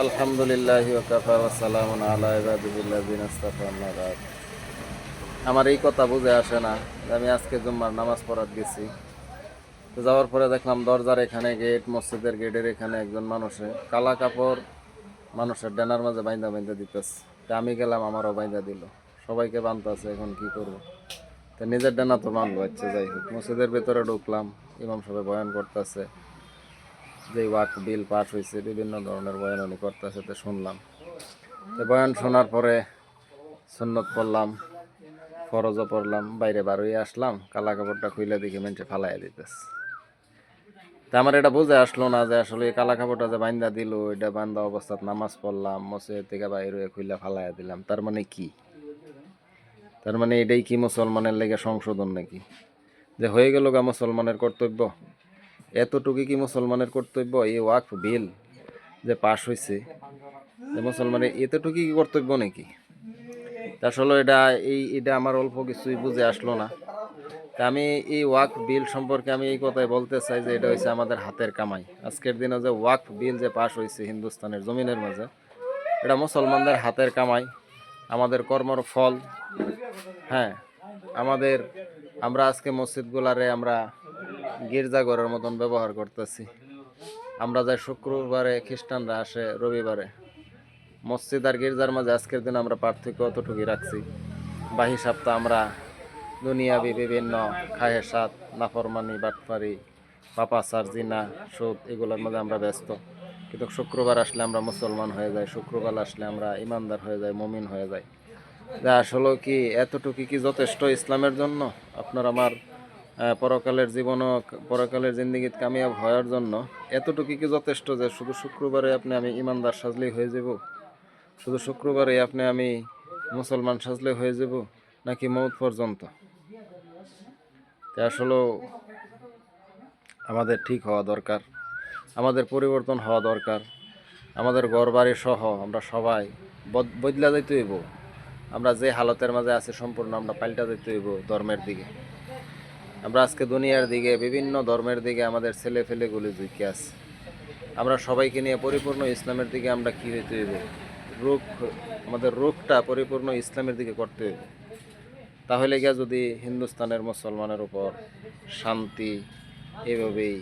আলহামদুলিল্লাহি ওয়া কাফা ওয়া সালামুন আলা ইবাদিল্লাযিনা ইসতাফা আম্মা বাদ। আমার এই কথা বুঝে আসে না যে আমি আজকে জুম্মার নামাজ পড়াতে গেছি। তো যাওয়ার পরে দেখলাম দরজার এখানে গেট, মসজিদের গেটের এখানে একজন মানুষে কালা কাপড় মানুষের ডানার মাঝে বাইন্দা বাইন্দা দিতেছে। তা আমি গেলাম, আমারও বাইন্দা দিল। সবাইকে বানতেছে, এখন কি করব? তো নিজের ডানা তো বানবো। আচ্ছা, যাই হোক, মসজিদের ভেতরে ঢুকলাম। ইমাম সাহেব বয়ান করতেছে যে ওয়াক বিল পাস হয়েছে, বিভিন্ন ধরনের বয়ান উনি করতেছে, তো শুনলাম। তো বয়ান শোনার পরে সুন্নত পড়লাম, ফরজও পড়লাম, বাইরে বার হয়ে আসলাম। কালা কাপড়টা খুইলে দেখি মেনছে ফালাইয়া দিতেছে। তা আমার এটা বুঝে আসলো না যে আসলে এই কালা কাপড়টা যে বাইন্দা দিল, এটা বান্ধা অবস্থাত নামাজ পড়লাম, মসজিদ থেকে বাইরে হয়ে খুইলা ফালাইয়া দিলাম, তার মানে কি? তার মানে এটাই কি মুসলমানের লেগে সংশোধন নাকি? যে হয়ে গেল গা মুসলমানের কর্তব্য? এতটুকু কি মুসলমানের কর্তব্য? এই ওয়াকফ বিল যে পাশ হয়েছে, যে মুসলমানের এতটুকু কি কর্তব্য নাকি? আসলে এটা আমার অল্প কিছুই বুঝে আসলো না। তা আমি এই ওয়াকফ বিল সম্পর্কে আমি এই কথাই বলতে চাই যে এটা হচ্ছে আমাদের হাতের কামাই। আজকের দিনে যে ওয়াকফ বিল যে পাশ হয়েছে হিন্দুস্তানের জমিনের মাঝে, এটা মুসলমানদের হাতের কামাই, আমাদের কর্মর ফল। হ্যাঁ, আমাদের আমরা আজকে মসজিদগুলারে আমরা গির্জাঘরের মতন ব্যবহার করতেছি। আমরা যাই শুক্রবারে, খ্রিস্টানরা আসে রবিবারে। মসজিদ আর গির্জার মাঝে আজকের দিনে আমরা পার্থক্য অতটুকুই রাখছি। বাহি সপ্তাহ আমরা দুনিয়াবি বিভিন্ন খাহেসাত, নাফরমানি, বাটফারি, পাপাচার, জিনা, সুদ এগুলোর মধ্যে আমরা ব্যস্ত। কিন্তু শুক্রবার আসলে আমরা মুসলমান হয়ে যাই, শুক্রবার আসলে আমরা ইমানদার হয়ে যাই, মুমিন হয়ে যাই। যা আসলে কি এতটুকু কি যথেষ্ট ইসলামের জন্য? আপনার আমার পরকালের জীবনও, পরকালের জিন্দিগিত কামিয়াব হওয়ার জন্য এতটুকু কি যথেষ্ট যে শুধু শুক্রবারে আমি ইমানদার সাজলেই হয়ে যাব? শুধু শুক্রবারে আমি মুসলমান সাজলে হয়ে যাব, নাকি মৌত পর্যন্ত? আসলে আমাদের ঠিক হওয়া দরকার, আমাদের পরিবর্তন হওয়া দরকার। আমাদের ঘর বাড়ি সহ আমরা সবাই বদলা যাইতে হইব। আমরা যে হালতের মাঝে আছি সম্পূর্ণ আমরা পাল্টা যেতে হইব ধর্মের দিকে। আমরা আজকে দুনিয়ার দিকে, বিভিন্ন ধর্মের দিকে আমাদের ছেলে ফেলেগুলি ঝুঁকে আছে। আমরা সবাইকে নিয়ে পরিপূর্ণ ইসলামের দিকে আমরা কী হইতে হইব? রুখ, আমাদের রুখটা পরিপূর্ণ ইসলামের দিকে করতে হইব। তাহলে গিয়া যদি হিন্দুস্তানের মুসলমানের উপর শান্তি এভাবেই